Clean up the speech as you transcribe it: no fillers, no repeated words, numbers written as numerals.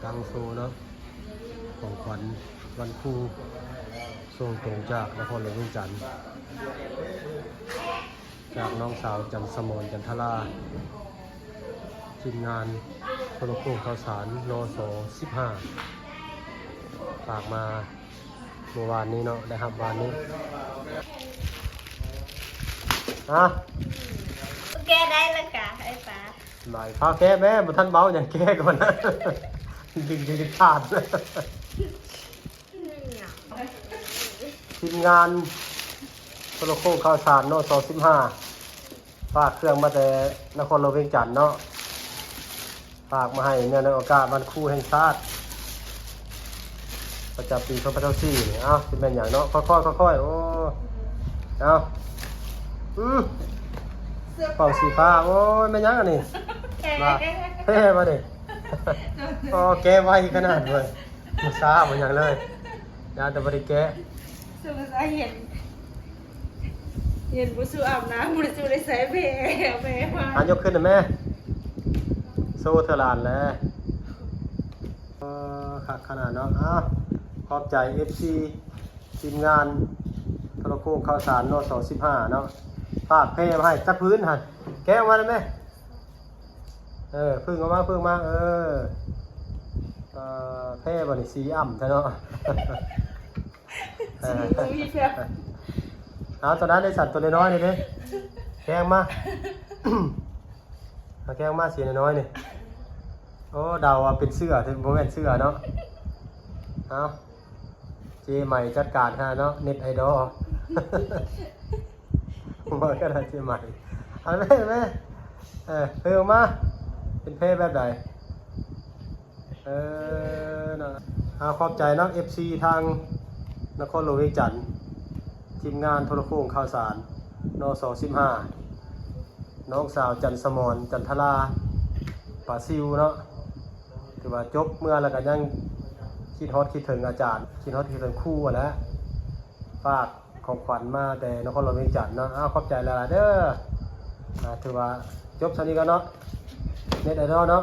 ตังโซเนาะของขวัญวันครูส่งตรงจากนครหลวงเวียงจันทร์จากน้องสาวจันสมรจันทราทีมงานโทรโขงข่าวสารนส15ฝากมาเมื่อวานนี้เนาะได้ครับวันนี้แกได้แล้วกะไอ้ป๋าหน่อยพาแก้แม่บุท่านเบาอย่างแก้ก่อนนะดึงขาดทีมงานโทรโขงข่าวสารนส15ฝากเครื่องมาแต่นครหลวงเวียงจันทร์เนาะฝากมาให้เนี่ยในโอกาสวันครูแห่งชาติประจำปี2024นี่สิเป็นอย่างเนาะค่อยๆโอ้เป่าสีฟ้าโอ้ยไม่ยั้งอันนี้มาเฮ้มาดิโอ้แกไวขนาดเลยมือซ้าเหมือนอย่างเลยยาแต่บริแกสุภาษาเห็นบุษอาบน้ำบุษได้ใส่เพมายกขึ้นนะแม่โซ่เทลานแล้วขัดขนาดเนาะขอบใจ FC ทีมงานโทรโขงข่าวสารนส15เนาะฝากเพมาให้จักพื้นหันแกะออกมาได้ไหมพึ่งออกมาเพ่บริสีอ่ำใช่เนาะตอนนั้นได้สัตว์ตัวน้อยๆนี่ดิแกงมาแกงมาสีน้อยๆนี่โอ้เดาว่าเป็นเสื้อแต่ผมเป็นเสื้อเนาะเจใหม่จัดการค่ะเนาะเน็ตไอดอลมาก็ได้เจใหม่เอาแม่เพิ่มมาเป็นเพศแบบไหนขอบใจนัก FC ทางนครหลวงเวียงจันทร์ทีมงานโทรโขงข่าวสารนส15น้องสาวจันสมรจันทราป่าซิวเนาะถือว่าจบเมื่อแล้วก็ยังคิดฮอตคิดถึงอาจารย์คิดฮอตคิดถึงครูแล้วฝากของขวัญมาแต่นครหลวงเวียงจันทร์เนาะขอบใจหลายๆเด้อถือว่าจบชั้นนี้กันเนาะเน็ตไอดอลเนาะ